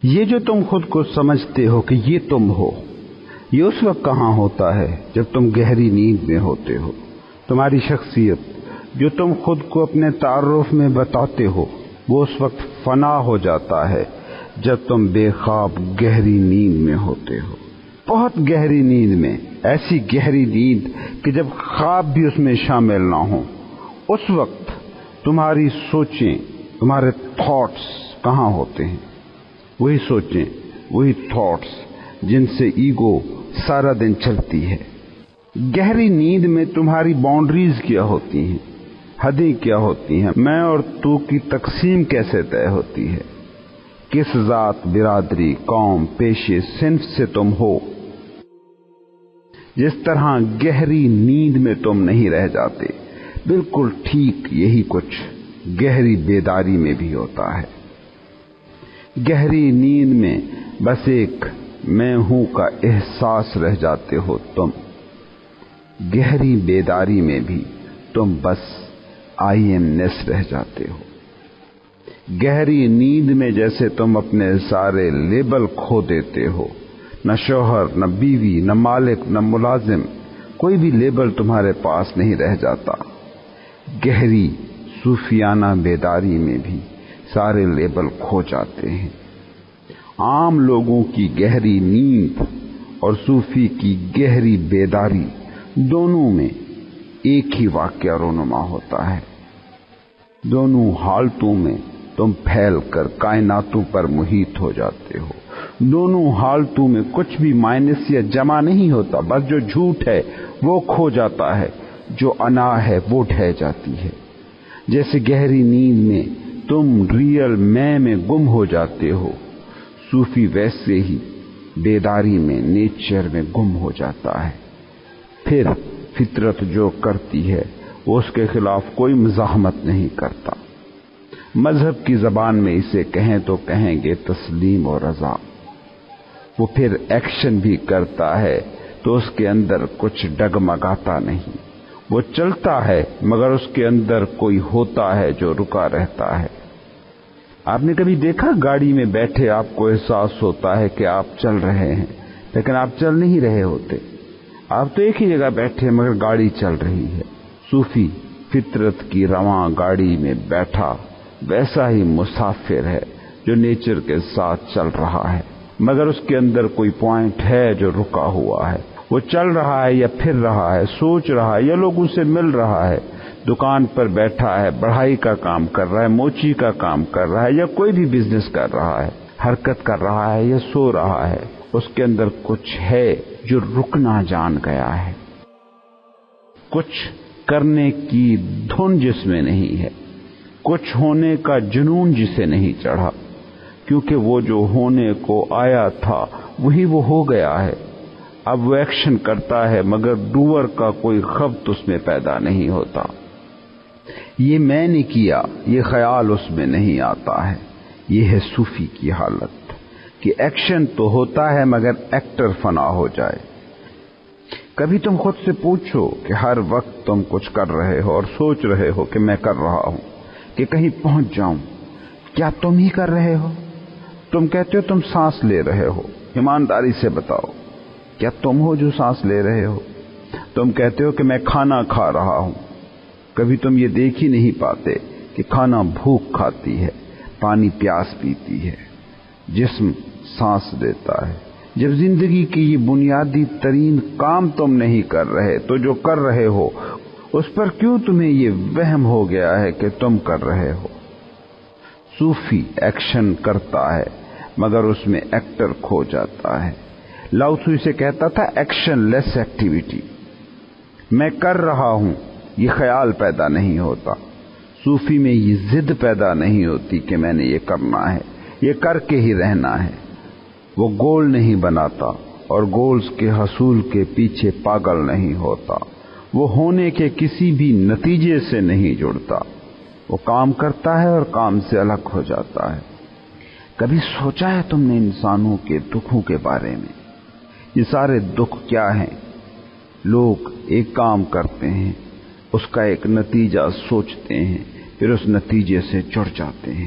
یہ جو تم خود کو سمجھتے ہو کہ یہ تم ہو، یہ اس وقت کہاں ہوتا ہے جب تم گہری نیند میں ہوتے ہو۔ تمہاری شخصیت جو تم خود کو اپنے تعارف میں بتاتے ہو، وہ اس وقت فنا ہو جاتا ہے جب تم بے خواب گہری نیند میں ہوتے ہو، بہت گہری نیند میں، ایسی گہری نیند کہ جب خواب بھی اس میں شامل نہ ہوں۔ اس وقت تمہاری سوچیں، تمہارے تھاٹس کہاں ہوتے ہیں؟ وہی سوچیں، وہی تھاٹس جن سے ایگو سارا دن چلتی ہے۔ گہری نیند میں تمہاری باؤنڈریز کیا ہوتی ہیں، حدیں کیا ہوتی ہیں، میں اور تو کی تقسیم کیسے طے ہوتی ہے، کس ذات، برادری، قوم، پیشے، صنف سے تم ہو۔ جس طرح گہری نیند میں تم نہیں رہ جاتے، بالکل ٹھیک یہی کچھ گہری بیداری میں بھی ہوتا ہے۔ گہری نیند میں بس ایک میں ہوں کا احساس رہ جاتے ہو تم، گہری بیداری میں بھی تم بس آئی ایم نیس رہ جاتے ہو۔ گہری نیند میں جیسے تم اپنے سارے لیبل کھو دیتے ہو، نہ شوہر، نہ بیوی، نہ مالک، نہ ملازم، کوئی بھی لیبل تمہارے پاس نہیں رہ جاتا۔ گہری صوفیانہ بیداری میں بھی سارے لیبل کھو جاتے ہیں۔ عام لوگوں کی گہری نیند اور صوفی کی گہری بیداری، دونوں میں ایک ہی واقعہ رونما ہوتا ہے۔ دونوں حالتوں میں تم پھیل کر کائناتوں پر محیط ہو جاتے ہو۔ دونوں حالتوں میں کچھ بھی مائنس یا جمع نہیں ہوتا، بس جو جھوٹ ہے وہ کھو جاتا ہے، جو انا ہے وہ ڈھہ جاتی ہے۔ جیسے گہری نیند میں تم ریئل میں گم ہو جاتے ہو، صوفی ویسے ہی بیداری میں، نیچر میں گم ہو جاتا ہے۔ پھر فطرت جو کرتی ہے وہ اس کے خلاف کوئی مزاحمت نہیں کرتا۔ مذہب کی زبان میں اسے کہیں تو کہیں گے تسلیم و رضا۔ وہ پھر ایکشن بھی کرتا ہے تو اس کے اندر کچھ ڈگمگاتا نہیں، وہ چلتا ہے مگر اس کے اندر کوئی ہوتا ہے جو رکا رہتا ہے۔ آپ نے کبھی دیکھا گاڑی میں بیٹھے آپ کو احساس ہوتا ہے کہ آپ چل رہے ہیں، لیکن آپ چل نہیں رہے ہوتے، آپ تو ایک ہی جگہ بیٹھے مگر گاڑی چل رہی ہے۔ صوفی فطرت کی رواں گاڑی میں بیٹھا ویسا ہی مسافر ہے جو نیچر کے ساتھ چل رہا ہے، مگر اس کے اندر کوئی پوائنٹ ہے جو رکا ہوا ہے۔ وہ چل رہا ہے یا پھر رہا ہے، سوچ رہا ہے یا لوگوں سے مل رہا ہے، دکان پر بیٹھا ہے، بڑھائی کا کام کر رہا ہے، موچی کا کام کر رہا ہے یا کوئی بھی بزنس کر رہا ہے، حرکت کر رہا ہے یا سو رہا ہے، اس کے اندر کچھ ہے جو رکنا جان گیا ہے، کچھ کرنے کی دھن جس میں نہیں ہے، کچھ ہونے کا جنون جسے نہیں چڑھا، کیونکہ وہ جو ہونے کو آیا تھا وہی وہ ہو گیا ہے۔ اب وہ ایکشن کرتا ہے مگر ڈوور کا کوئی خبط اس میں پیدا نہیں ہوتا۔ یہ میں نے کیا، یہ خیال اس میں نہیں آتا ہے۔ یہ ہے صوفی کی حالت کہ ایکشن تو ہوتا ہے مگر ایکٹر فنا ہو جائے۔ کبھی تم خود سے پوچھو کہ ہر وقت تم کچھ کر رہے ہو اور سوچ رہے ہو کہ میں کر رہا ہوں کہ کہیں پہنچ جاؤں، کیا تم ہی کر رہے ہو؟ تم کہتے ہو تم سانس لے رہے ہو، ایمانداری سے بتاؤ کیا تم ہو جو سانس لے رہے ہو؟ تم کہتے ہو کہ میں کھانا کھا رہا ہوں، کبھی تم یہ دیکھ ہی نہیں پاتے کہ کھانا بھوک کھاتی ہے، پانی پیاس پیتی ہے، جسم سانس لیتا ہے۔ جب زندگی کی یہ بنیادی ترین کام تم نہیں کر رہے تو جو کر رہے ہو اس پر کیوں تمہیں یہ وہم ہو گیا ہے کہ تم کر رہے ہو؟ صوفی ایکشن کرتا ہے مگر اس میں ایکٹر کھو جاتا ہے۔ لاؤ تzu اسے کہتا تھا ایکشن لیس ایکٹیویٹی۔ میں کر رہا ہوں یہ خیال پیدا نہیں ہوتا۔ صوفی میں یہ ضد پیدا نہیں ہوتی کہ میں نے یہ کرنا ہے، یہ کر کے ہی رہنا ہے۔ وہ گول نہیں بناتا اور گولز کے حصول کے پیچھے پاگل نہیں ہوتا۔ وہ ہونے کے کسی بھی نتیجے سے نہیں جڑتا، وہ کام کرتا ہے اور کام سے الگ ہو جاتا ہے۔ کبھی سوچا ہے تم نے انسانوں کے دکھوں کے بارے میں؟ یہ سارے دکھ کیا ہیں؟ لوگ ایک کام کرتے ہیں، اس کا ایک نتیجہ سوچتے ہیں، پھر اس نتیجے سے جڑ جاتے ہیں۔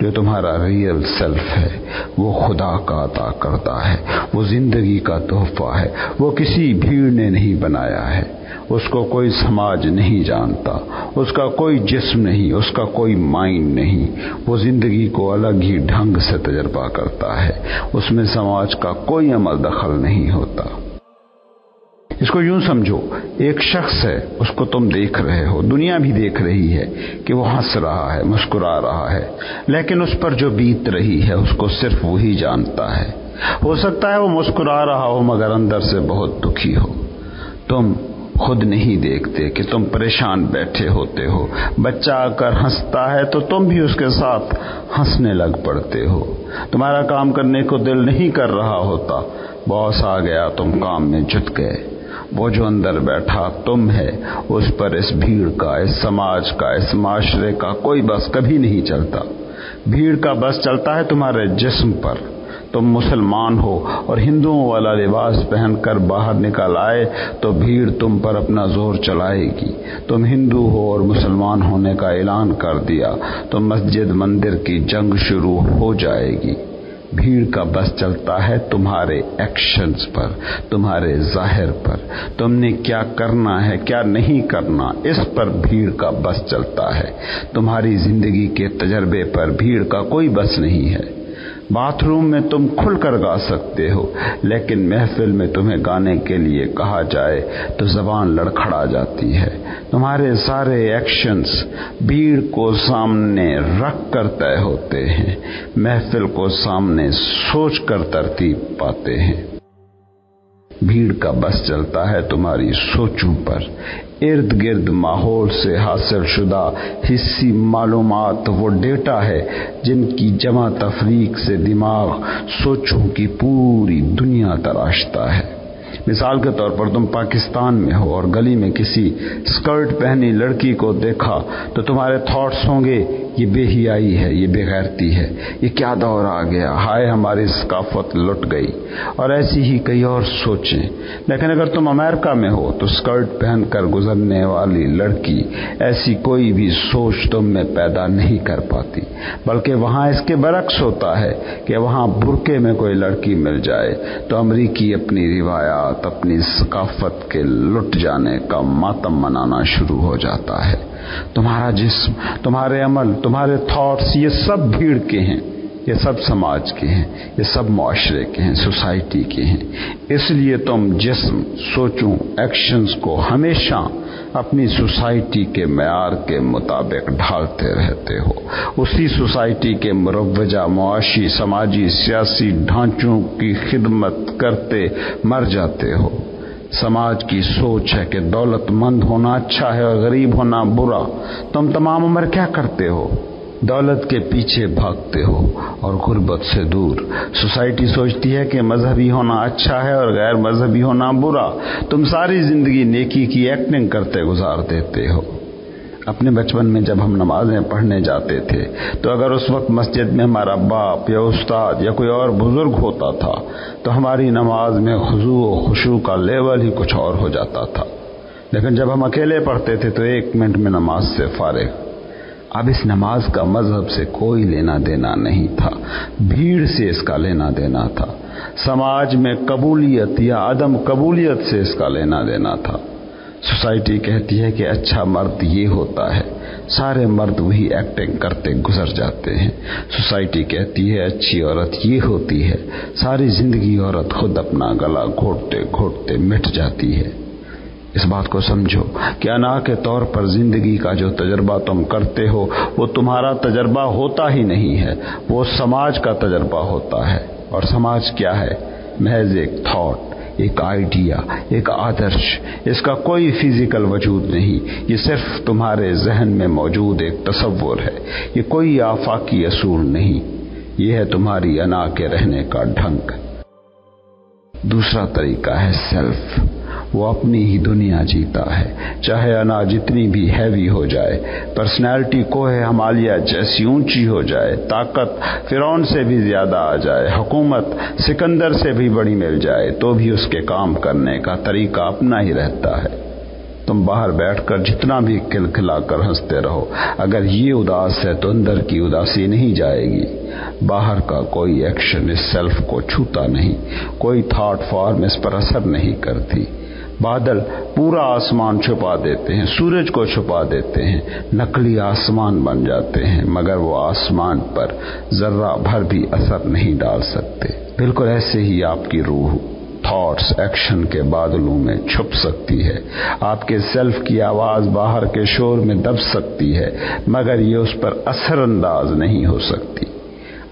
جو تمہارا ریئل سیلف ہے وہ خدا کا عطا کرتا ہے، وہ زندگی کا تحفہ ہے، وہ کسی بھیڑ نے نہیں بنایا ہے، اس کو کوئی سماج نہیں جانتا، اس کا کوئی جسم نہیں، اس کا کوئی مائنڈ نہیں، وہ زندگی کو الگ ہی ڈھنگ سے تجربہ کرتا ہے، اس میں سماج کا کوئی عمل دخل نہیں ہوتا۔ اس کو یوں سمجھو، ایک شخص ہے، اس کو تم دیکھ رہے ہو، دنیا بھی دیکھ رہی ہے کہ وہ ہنس رہا ہے، مسکرا رہا ہے، لیکن اس پر جو بیت رہی ہے اس کو صرف وہی جانتا ہے۔ ہو سکتا ہے وہ مسکرا رہا ہو مگر اندر سے بہت دکھی ہو۔ تم خود نہیں دیکھتے کہ تم پریشان بیٹھے ہوتے ہو، بچہ آ کر ہنستا ہے تو تم بھی اس کے ساتھ ہنسنے لگ پڑتے ہو۔ تمہارا کام کرنے کو دل نہیں کر رہا ہوتا، باس آ گیا، تم کام میں جٹ گئے۔ وہ جو اندر بیٹھا تم ہے، اس پر اس بھیڑ کا، اس سماج کا، اس معاشرے کا کوئی بس کبھی نہیں چلتا۔ بھیڑ کا بس چلتا ہے تمہارے جسم پر۔ تم مسلمان ہو اور ہندوؤں والا لباس پہن کر باہر نکل آئے تو بھیڑ تم پر اپنا زور چلائے گی۔ تم ہندو ہو اور مسلمان ہونے کا اعلان کر دیا تو مسجد مندر کی جنگ شروع ہو جائے گی۔ بھیڑ کا بس چلتا ہے تمہارے ایکشنز پر، تمہارے ظاہر پر، تم نے کیا کرنا ہے کیا نہیں کرنا، اس پر بھیڑ کا بس چلتا ہے۔ تمہاری زندگی کے تجربے پر بھیڑ کا کوئی بس نہیں ہے۔ باتھ روم میں تم کھل کر گا سکتے ہو، لیکن محفل میں تمہیں گانے کے لیے کہا جائے تو زبان لڑکھڑا جاتی ہے۔ تمہارے سارے ایکشنز بھیڑ کو سامنے رکھ کر طے ہوتے ہیں، محفل کو سامنے سوچ کر ترتیب پاتے ہیں۔ بھیڑ کا بس چلتا ہے تمہاری سوچوں پر۔ ارد گرد ماحول سے حاصل شدہ حسی معلومات وہ ڈیٹا ہے جن کی جمع تفریق سے دماغ سوچوں کی پوری دنیا تراشتا ہے۔ مثال کے طور پر تم پاکستان میں ہو اور گلی میں کسی اسکرٹ پہنی لڑکی کو دیکھا تو تمہارے تھاٹس ہوں گے یہ بے حیائی ہے، یہ بے غیرتی ہے، یہ کیا دور آ گیا، ہائے ہماری ثقافت لٹ گئی، اور ایسی ہی کئی اور سوچیں۔ لیکن اگر تم امریکہ میں ہو تو اسکرٹ پہن کر گزرنے والی لڑکی ایسی کوئی بھی سوچ تم میں پیدا نہیں کر پاتی، بلکہ وہاں اس کے برعکس ہوتا ہے کہ وہاں برقعے میں کوئی لڑکی مل جائے تو امریکی اپنی روایات، اپنی ثقافت کے لٹ جانے کا ماتم منانا شروع ہو جاتا ہے۔ تمہارا جسم، تمہارے عمل، تمہارے تھاٹس، یہ سب بھیڑ کے ہیں، یہ سب سماج کے ہیں، یہ سب معاشرے کے ہیں، سوسائٹی کے ہیں۔ اس لیے تم جسم، سوچوں، ایکشنز کو ہمیشہ اپنی سوسائٹی کے معیار کے مطابق ڈھالتے رہتے ہو، اسی سوسائٹی کے مروجہ معاشی، سماجی، سیاسی ڈھانچوں کی خدمت کرتے مر جاتے ہو۔ سماج کی سوچ ہے کہ دولت مند ہونا اچھا ہے اور غریب ہونا برا۔ تم تمام عمر کیا کرتے ہو؟ دولت کے پیچھے بھاگتے ہو اور غربت سے دور۔ سوسائٹی سوچتی ہے کہ مذہبی ہونا اچھا ہے اور غیر مذہبی ہونا برا۔ تم ساری زندگی نیکی کی ایکٹنگ کرتے گزار دیتے ہو۔ اپنے بچپن میں جب ہم نمازیں پڑھنے جاتے تھے تو اگر اس وقت مسجد میں ہمارا باپ یا استاد یا کوئی اور بزرگ ہوتا تھا تو ہماری نماز میں خضوع و خشوع کا لیول ہی کچھ اور ہو جاتا تھا، لیکن جب ہم اکیلے پڑھتے تھے تو 1 منٹ میں نماز سے فارغ۔ اب اس نماز کا مذہب سے کوئی لینا دینا نہیں تھا، بھیڑ سے اس کا لینا دینا تھا، سماج میں قبولیت یا عدم قبولیت سے اس کا لینا دینا تھا۔ سوسائٹی کہتی ہے کہ اچھا مرد یہ ہوتا ہے، سارے مرد وہی ایکٹنگ کرتے گزر جاتے ہیں۔ سوسائٹی کہتی ہے اچھی عورت یہ ہوتی ہے، ساری زندگی عورت خود اپنا گلا گھوٹتے گھوٹتے مٹ جاتی ہے۔ اس بات کو سمجھو کہ انا کے طور پر زندگی کا جو تجربہ تم کرتے ہو وہ تمہارا تجربہ ہوتا ہی نہیں ہے، وہ سماج کا تجربہ ہوتا ہے۔ اور سماج کیا ہے؟ محض ایک تھاٹ، ایک آئیڈیا، ایک آدرش۔ اس کا کوئی فزیکل وجود نہیں، یہ صرف تمہارے ذہن میں موجود ایک تصور ہے، یہ کوئی آفاقی اصول نہیں، یہ ہے تمہاری انا کے رہنے کا ڈھنگ۔ دوسرا طریقہ ہے سیلف، وہ اپنی ہی دنیا جیتا ہے، چاہے انا جتنی بھی ہیوی ہو جائے، پرسنالٹی کوہ ہمالیہ جیسی اونچی ہو جائے، طاقت فرعون سے بھی زیادہ آ جائے، حکومت سکندر سے بھی بڑی مل جائے، تو بھی اس کے کام کرنے کا طریقہ اپنا ہی رہتا ہے۔ تم باہر بیٹھ کر جتنا بھی کھلکھلا کر ہنستے رہو، اگر یہ اداس ہے تو اندر کی اداسی نہیں جائے گی۔ باہر کا کوئی ایکشن اس سیلف کو چھوتا نہیں، کوئی تھاٹ فارم اس پر اثر نہیں کرتی۔ بادل پورا آسمان چھپا دیتے ہیں، سورج کو چھپا دیتے ہیں، نقلی آسمان بن جاتے ہیں، مگر وہ آسمان پر ذرہ بھر بھی اثر نہیں ڈال سکتے۔ بالکل ایسے ہی آپ کی روح تھاٹس ایکشن کے بادلوں میں چھپ سکتی ہے، آپ کے سیلف کی آواز باہر کے شور میں دب سکتی ہے، مگر یہ اس پر اثر انداز نہیں ہو سکتی۔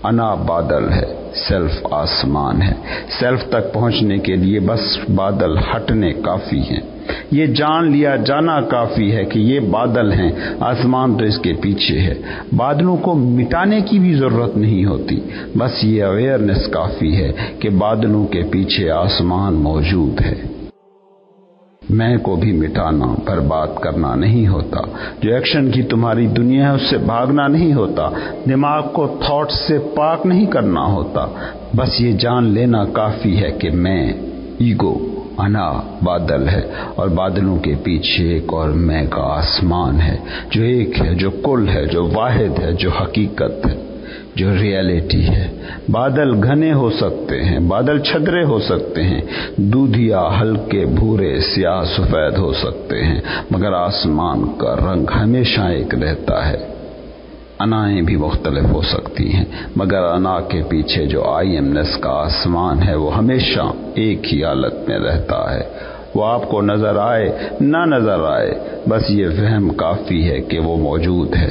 انا بادل ہے، سیلف آسمان ہے۔ سیلف تک پہنچنے کے لیے بس بادل ہٹنے کافی ہیں، یہ جان لیا جانا کافی ہے کہ یہ بادل ہیں، آسمان تو اس کے پیچھے ہے۔ بادلوں کو مٹانے کی بھی ضرورت نہیں ہوتی، بس یہ اویئرنس کافی ہے کہ بادلوں کے پیچھے آسمان موجود ہے۔ میں کو بھی مٹانا، برباد کرنا نہیں ہوتا۔ جو ایکشن کی تمہاری دنیا ہے اس سے بھاگنا نہیں ہوتا، دماغ کو تھاٹس سے پاک نہیں کرنا ہوتا، بس یہ جان لینا کافی ہے کہ میں، ایگو، انا بادل ہے، اور بادلوں کے پیچھے ایک اور میں کا آسمان ہے، جو ایک ہے، جو کل ہے، جو واحد ہے، جو حقیقت ہے، جو ریئلٹی ہے۔ بادل گھنے ہو سکتے ہیں، بادل چھدرے ہو سکتے ہیں، دودھیا، ہلکے، بھورے، سیاہ، سفید ہو سکتے ہیں، مگر آسمان کا رنگ ہمیشہ ایک رہتا ہے۔ انائیں بھی مختلف ہو سکتی ہیں، مگر انا کے پیچھے جو آئی ایمنس کا آسمان ہے وہ ہمیشہ ایک ہی حالت میں رہتا ہے۔ وہ آپ کو نظر آئے نہ نظر آئے، بس یہ فہم کافی ہے کہ وہ موجود ہے۔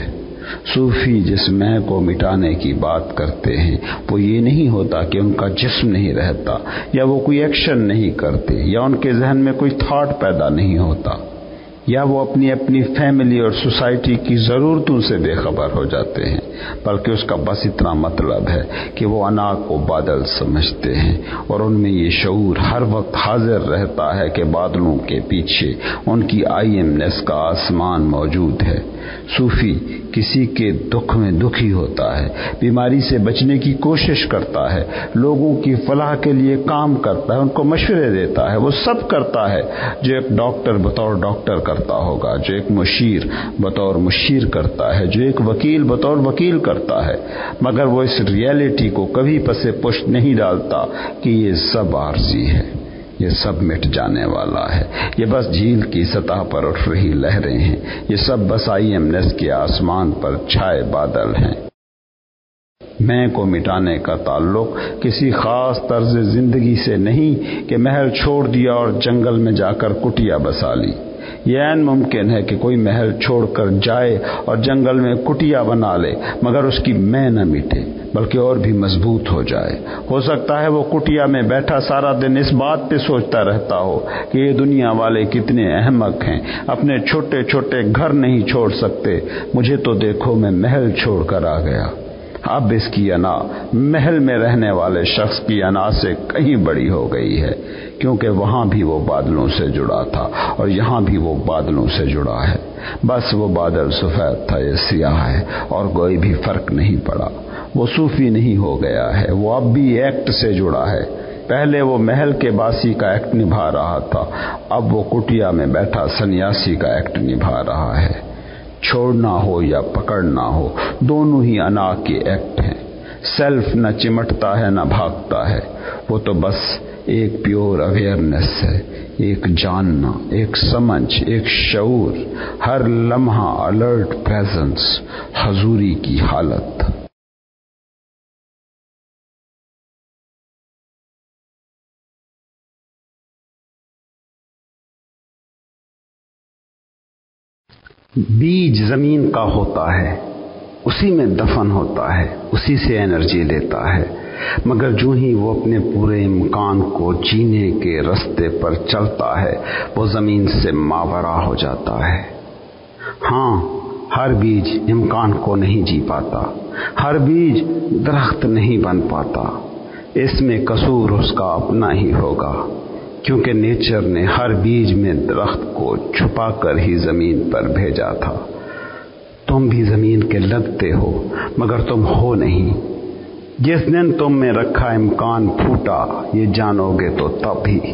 صوفی جس میں کو مٹانے کی بات کرتے ہیں وہ یہ نہیں ہوتا کہ ان کا جسم نہیں رہتا، یا وہ کوئی ایکشن نہیں کرتے، یا ان کے ذہن میں کوئی تھاٹ پیدا نہیں ہوتا، یا وہ اپنی فیملی اور سوسائٹی کی ضرورتوں سے بے خبر ہو جاتے ہیں، بلکہ اس کا بس اتنا مطلب ہے کہ وہ انا کو بادل سمجھتے ہیں، اور ان میں یہ شعور ہر وقت حاضر رہتا ہے کہ بادلوں کے پیچھے ان کی آئی ایمنس کا آسمان موجود ہے۔ صوفی کسی کے دکھ میں دکھی ہوتا ہے، بیماری سے بچنے کی کوشش کرتا ہے، لوگوں کی فلاح کے لیے کام کرتا ہے، ان کو مشورے دیتا ہے، وہ سب کرتا ہے جو ایک ڈاکٹر بطور ڈاکٹر کرتا ہوگا، جو ایک مشیر بطور مشیر کرتا ہے، جو ایک وکیل بطور وکیل کرتا ہے، مگر وہ اس ریئلٹی کو کبھی پس پشت نہیں ڈالتا کہ یہ سب عارضی ہے، یہ سب مٹ جانے والا ہے، یہ بس جھیل کی سطح پر اٹھ رہی لہریں ہیں، یہ سب بس آئی ایمنس کے آسمان پر چھائے بادل ہیں۔ میں کو مٹانے کا تعلق کسی خاص طرز زندگی سے نہیں کہ محل چھوڑ دیا اور جنگل میں جا کر کٹیا بسا لی۔ یہ عین ممکن ہے کہ کوئی محل چھوڑ کر جائے اور جنگل میں کٹیا بنا لے، مگر اس کی میں نہ مٹے بلکہ اور بھی مضبوط ہو جائے۔ ہو سکتا ہے وہ کٹیا میں بیٹھا سارا دن اس بات پہ سوچتا رہتا ہو کہ یہ دنیا والے کتنے احمق ہیں، اپنے چھوٹے چھوٹے گھر نہیں چھوڑ سکتے، مجھے تو دیکھو میں محل چھوڑ کر آ گیا۔ اب اس کی انا محل میں رہنے والے شخص کی انا سے کہیں بڑی ہو گئی ہے، کیونکہ وہاں بھی وہ بادلوں سے جڑا تھا اور یہاں بھی وہ بادلوں سے جڑا ہے، بس وہ بادل سفید تھا، یہ سیاہ ہے، اور کوئی بھی فرق نہیں پڑا۔ وہ صوفی نہیں ہو گیا ہے، وہ اب بھی ایکٹ سے جڑا ہے۔ پہلے وہ محل کے باسی کا ایکٹ نبھا رہا تھا، اب وہ کٹیا میں بیٹھا سنیاسی کا ایکٹ نبھا رہا ہے۔ چھوڑنا ہو یا پکڑنا ہو، دونوں ہی انا کے ایکٹ ہیں۔ سیلف نہ چمٹتا ہے نہ بھاگتا ہے، وہ تو بس ایک پیور اویئرنس ہے، ایک جاننا، ایک سمجھ، ایک شعور، ہر لمحہ الرٹ پریزنس، حضوری کی حالت۔ بیج زمین کا ہوتا ہے، اسی میں دفن ہوتا ہے، اسی سے انرجی لیتا ہے، مگر جو ہی وہ اپنے پورے امکان کو جینے کے رستے پر چلتا ہے وہ زمین سے ماورا ہو جاتا ہے۔ ہاں، ہر بیج امکان کو نہیں جی پاتا، ہر بیج درخت نہیں بن پاتا، اس میں قصور اس کا اپنا ہی ہوگا، کیونکہ نیچر نے ہر بیج میں درخت کو چھپا کر ہی زمین پر بھیجا تھا۔ تم بھی زمین کے لگتے ہو مگر تم ہو نہیں۔ جس دن تم میں رکھا امکان پھوٹا، یہ جانو گے تو تب ہی۔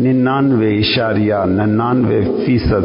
99.99%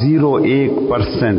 0.1%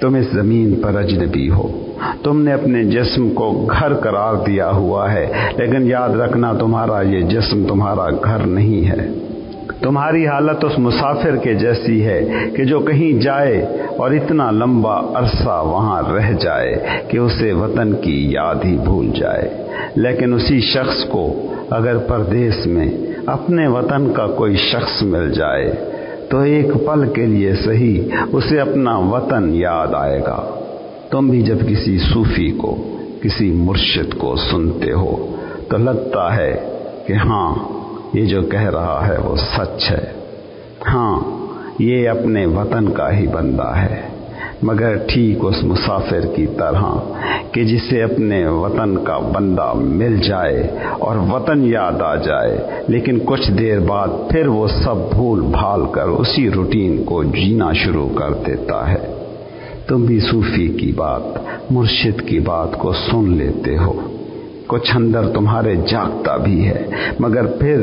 تم اس زمین پر اجنبی ہو، تم نے اپنے جسم کو گھر قرار دیا ہوا ہے، لیکن یاد رکھنا تمہارا یہ جسم تمہارا گھر نہیں ہے۔ تمہاری حالت اس مسافر کے جیسی ہے کہ جو کہیں جائے اور اتنا لمبا عرصہ وہاں رہ جائے کہ اسے وطن کی یاد ہی بھول جائے، لیکن اسی شخص کو اگر پردیس میں اپنے وطن کا کوئی شخص مل جائے تو ایک پل کے لیے صحیح اسے اپنا وطن یاد آئے گا۔ تم بھی جب کسی صوفی کو، کسی مرشد کو سنتے ہو تو لگتا ہے کہ ہاں یہ جو کہہ رہا ہے وہ سچ ہے، ہاں یہ اپنے وطن کا ہی بندہ ہے، مگر ٹھیک اس مسافر کی طرح کہ جسے اپنے وطن کا بندہ مل جائے اور وطن یاد آ جائے، لیکن کچھ دیر بعد پھر وہ سب بھول بھال کر اسی روٹین کو جینا شروع کر دیتا ہے۔ تم بھی صوفی کی بات، مرشد کی بات کو سن لیتے ہو، کچھ اندر تمہارے جاگتا بھی ہے، مگر پھر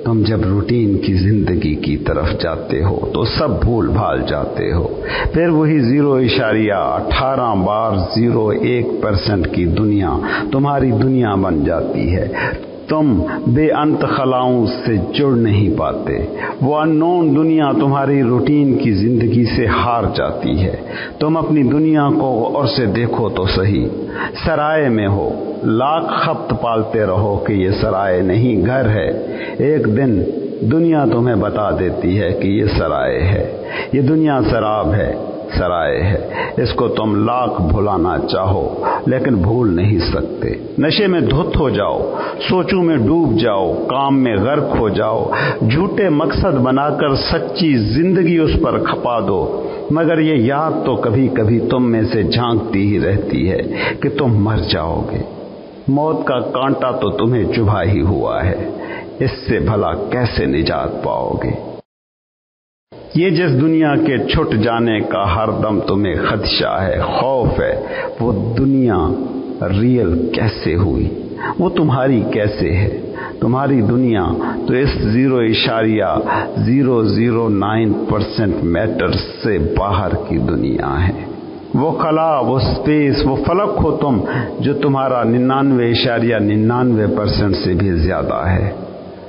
تم جب روٹین کی زندگی کی طرف جاتے ہو تو سب بھول بھال جاتے ہو، پھر وہی 0.18/01% کی دنیا تمہاری دنیا بن جاتی ہے۔ تم بے انت خلاؤں سے جڑ نہیں پاتے، وہ انون دنیا تمہاری روٹین کی زندگی سے ہار جاتی ہے۔ تم اپنی دنیا کو غور سے دیکھو تو صحیح، سرائے میں ہو، لاکھ خبت پالتے رہو کہ یہ سرائے نہیں گھر ہے، ایک دن دنیا تمہیں بتا دیتی ہے کہ یہ سرائے ہے، یہ دنیا سراب ہے، سرائے ہے۔ اس کو تم لاکھ بھلانا چاہو لیکن بھول نہیں سکتے۔ نشے میں دھت ہو جاؤ، سوچوں میں ڈوب جاؤ، کام میں غرق ہو جاؤ، جھوٹے مقصد بنا کر سچی زندگی اس پر کھپا دو، مگر یہ یاد تو کبھی کبھی تم میں سے جھانکتی ہی رہتی ہے کہ تم مر جاؤ گے۔ موت کا کانٹا تو تمہیں چبھا ہی ہوا ہے، اس سے بھلا کیسے نجات پاؤ گے؟ یہ جس دنیا کے چھٹ جانے کا ہر دم تمہیں خدشہ ہے، خوف ہے، وہ دنیا ریئل کیسے ہوئی؟ وہ تمہاری کیسے ہے؟ تمہاری دنیا تو اس 0.009% میٹر سے باہر کی دنیا ہے۔ وہ خلا، وہ سپیس، وہ فلک ہو تم جو تمہارا 99.99% سے بھی زیادہ ہے۔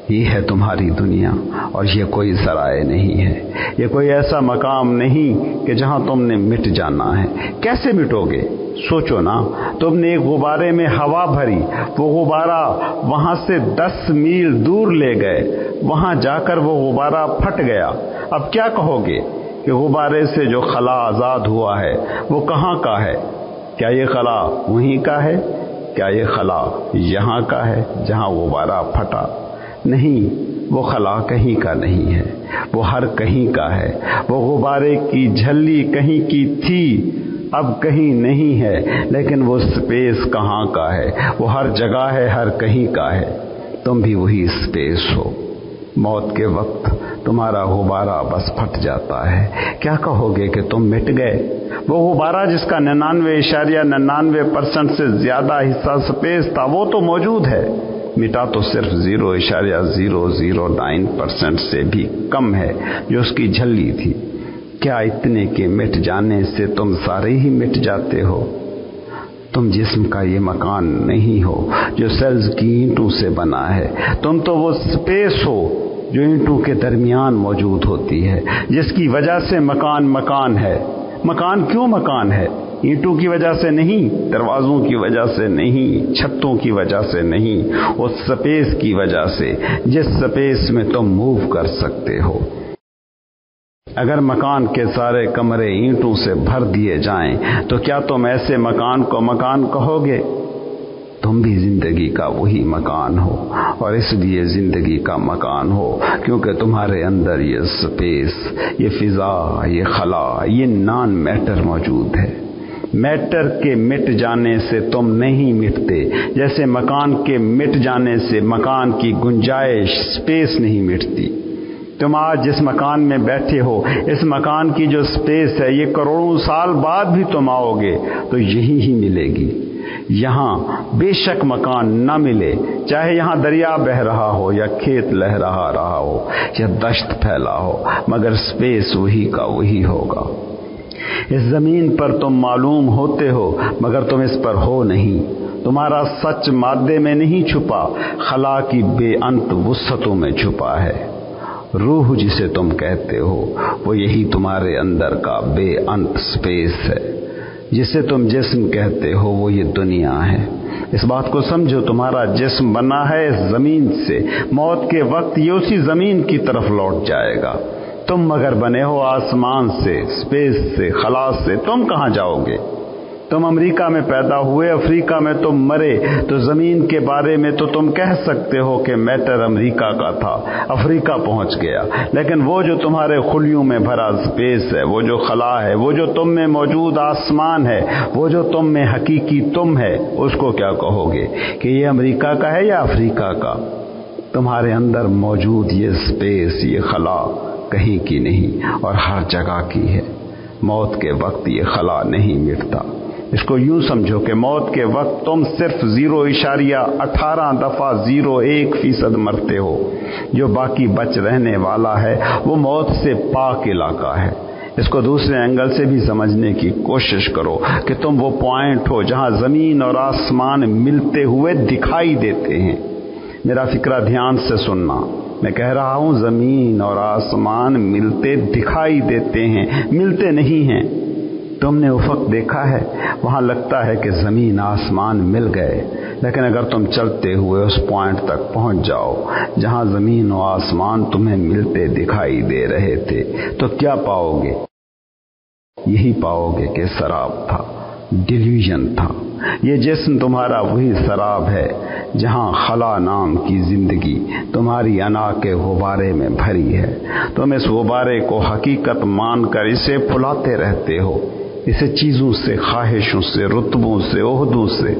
یہ ہے تمہاری دنیا، اور یہ کوئی ذرائع نہیں ہے، یہ کوئی ایسا مقام نہیں کہ جہاں تم نے مٹ جانا ہے۔ کیسے مٹو گے؟ سوچو نا، تم نے ایک غبارے میں ہوا بھری، وہ غبارہ وہاں سے 10 میل دور لے گئے، وہاں جا کر وہ غبارہ پھٹ گیا۔ اب کیا کہو گے کہ غبارے سے جو خلا آزاد ہوا ہے وہ کہاں کا ہے؟ کیا یہ خلا وہیں کا ہے؟ کیا یہ خلا یہاں کا ہے جہاں غبارہ پھٹا؟ نہیں، وہ خلا کہیں کا نہیں ہے، وہ ہر کہیں کا ہے۔ وہ غبارے کی جھلی کہیں کی تھی، اب کہیں نہیں ہے، لیکن وہ سپیس کہاں کا ہے؟ وہ ہر جگہ ہے، ہر کہیں کا ہے۔ تم بھی وہی سپیس ہو۔ موت کے وقت تمہارا غبارہ بس پھٹ جاتا ہے، کیا کہو گے کہ تم مٹ گئے؟ وہ غبارہ جس کا 99.99% سے زیادہ حصہ سپیس تھا وہ تو موجود ہے، مٹا تو صرف 0.009% سے بھی کم ہے جو اس کی جھلی تھی۔ کیا اتنے کے مٹ جانے سے تم سارے ہی مٹ جاتے ہو؟ تم جسم کا یہ مکان نہیں ہو جو سیلز کی اینٹوں سے بنا ہے، تم تو وہ سپیس ہو جو اینٹوں کے درمیان موجود ہوتی ہے، جس کی وجہ سے مکان ہے۔ مکان کیوں مکان ہے؟ اینٹوں کی وجہ سے نہیں، دروازوں کی وجہ سے نہیں، چھتوں کی وجہ سے نہیں، اس سپیس کی وجہ سے جس سپیس میں تم موو کر سکتے ہو۔ اگر مکان کے سارے کمرے اینٹوں سے بھر دیے جائیں تو کیا تم ایسے مکان کو مکان کہو گے؟ تم بھی زندگی کا وہی مکان ہو، اور اس لیے زندگی کا مکان ہو کیونکہ تمہارے اندر یہ سپیس، یہ فضا، یہ خلا، یہ نان میٹر موجود ہے۔ میٹر کے مٹ جانے سے تم نہیں مٹتے، جیسے مکان کے مٹ جانے سے مکان کی گنجائش، سپیس نہیں مٹتی۔ تم آج جس مکان میں بیٹھے ہو، اس مکان کی جو سپیس ہے، یہ کروڑوں سال بعد بھی تم آؤ گے تو یہی ہی ملے گی۔ یہاں بے شک مکان نہ ملے، چاہے یہاں دریا بہ رہا ہو یا کھیت لہرا رہا ہو یا دشت پھیلا ہو، مگر سپیس وہی کا وہی ہوگا۔ اس زمین پر تم معلوم ہوتے ہو مگر تم اس پر ہو نہیں، تمہارا سچ مادے میں نہیں چھپا، خلا کی بے انت وسعتوں میں چھپا ہے۔ روح جسے تم کہتے ہو وہ یہی تمہارے اندر کا بے انت سپیس ہے، جسے تم جسم کہتے ہو وہ یہ دنیا ہے۔ اس بات کو سمجھو، تمہارا جسم بنا ہے اس زمین سے، موت کے وقت یہ اسی زمین کی طرف لوٹ جائے گا۔ تم مگر بنے ہو آسمان سے، سپیس سے، خلا سے، تم کہاں جاؤ گے؟ تم امریکہ میں پیدا ہوئے، افریقہ میں تم مرے، تو زمین کے بارے میں تو تم کہہ سکتے ہو کہ میٹر امریکہ کا تھا، افریقہ پہنچ گیا، لیکن وہ جو تمہارے خلیوں میں بھرا سپیس ہے، وہ جو خلا ہے، وہ جو تم میں موجود آسمان ہے، وہ جو تم میں حقیقی تم ہے، اس کو کیا کہو گے کہ یہ امریکہ کا ہے یا افریقہ کا؟ تمہارے اندر موجود یہ سپیس، یہ خلا کہیں کی نہیں اور ہر جگہ کی ہے۔ موت کے وقت یہ خلا نہیں مٹتا۔ اس کو یوں سمجھو کہ موت کے وقت تم صرف 0.18 دفعہ 0.1% مرتے ہو، جو باقی بچ رہنے والا ہے وہ موت سے پاک علاقہ ہے۔ اس کو دوسرے اینگل سے بھی سمجھنے کی کوشش کرو کہ تم وہ پوائنٹ ہو جہاں زمین اور آسمان ملتے ہوئے دکھائی دیتے ہیں۔ میرا فکرہ دھیان سے سننا، میں کہہ رہا ہوں زمین اور آسمان ملتے دکھائی دیتے ہیں، ملتے نہیں ہیں۔ تم نے افق دیکھا ہے، وہاں لگتا ہے کہ زمین آسمان مل گئے، لیکن اگر تم چلتے ہوئے اس پوائنٹ تک پہنچ جاؤ جہاں زمین و آسمان تمہیں ملتے دکھائی دے رہے تھے تو کیا پاؤ گے؟ یہی پاؤ گے کہ سراب تھا، ڈیلیوژن تھا۔ یہ جسم تمہارا وہی سراب ہے جہاں خلا نام کی زندگی تمہاری انا کے غبارے میں بھری ہے۔ تم اس غبارے کو حقیقت مان کر اسے پھلاتے رہتے ہو، اسے چیزوں سے، خواہشوں سے، رتبوں سے، عہدوں سے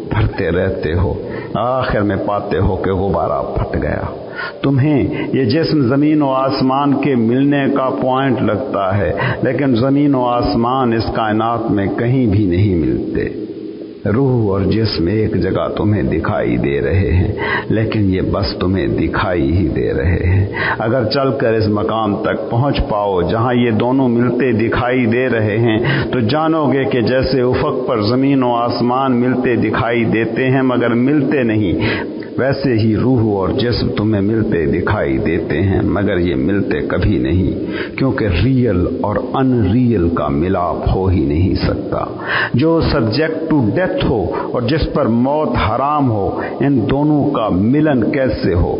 بھرتے رہتے ہو، آخر میں پاتے ہو کہ غبارہ پھٹ گیا۔ تمہیں یہ جسم زمین و آسمان کے ملنے کا پوائنٹ لگتا ہے، لیکن زمین و آسمان اس کائنات میں کہیں بھی نہیں ملتے۔ روح اور جسم ایک جگہ تمہیں دکھائی دے رہے ہیں، لیکن یہ بس تمہیں دکھائی ہی دے رہے ہیں۔ اگر چل کر اس مقام تک پہنچ پاؤ جہاں یہ دونوں ملتے دکھائی دے رہے ہیں تو جانو گے کہ جیسے افق پر زمین و آسمان ملتے دکھائی دیتے ہیں مگر ملتے نہیں، ویسے ہی روح اور جسم تمہیں ملتے دکھائی دیتے ہیں مگر یہ ملتے کبھی نہیں، کیونکہ ریئل اور ان ریئل کا ملاپ ہو ہی نہیں سکتا۔ جو سبجیکٹ ٹو ڈیتھ ہو اور جس پر موت حرام ہو، ان دونوں کا ملن کیسے ہو؟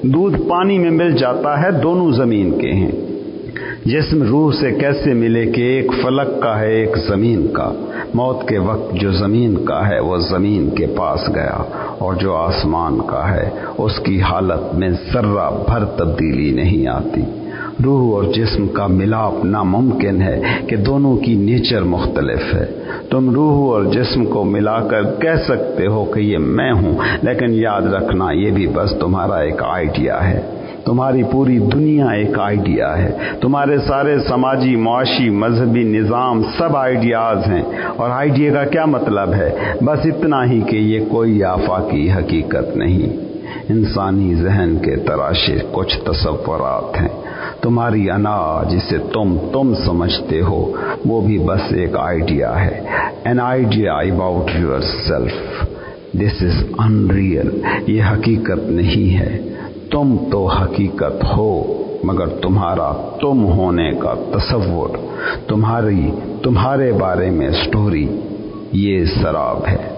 دودھ پانی میں مل جاتا ہے، دونوں زمین کے ہیں۔ جسم روح سے کیسے ملے کہ ایک فلک کا ہے ایک زمین کا؟ موت کے وقت جو زمین کا ہے وہ زمین کے پاس گیا، اور جو آسمان کا ہے اس کی حالت میں ذرہ بھر تبدیلی نہیں آتی۔ روح اور جسم کا ملاپ ناممکن ہے کہ دونوں کی نیچر مختلف ہے۔ تم روح اور جسم کو ملا کر کہہ سکتے ہو کہ یہ میں ہوں، لیکن یاد رکھنا یہ بھی بس تمہارا ایک آئیڈیا ہے۔ تمہاری پوری دنیا ایک آئیڈیا ہے، تمہارے سارے سماجی، معاشی، مذہبی نظام سب آئیڈیاز ہیں، اور آئیڈیا کا کیا مطلب ہے؟ بس اتنا ہی کہ یہ کوئی آفاقی حقیقت نہیں، انسانی ذہن کے تراشے کچھ تصورات ہیں۔ تمہاری انا جسے تم سمجھتے ہو وہ بھی بس ایک آئیڈیا ہے، an idea about yourself. This is unreal. یہ حقیقت نہیں ہے۔ تم تو حقیقت ہو، مگر تمہارا تم ہونے کا تصور، تمہارے بارے میں سٹوری، یہ سراب ہے۔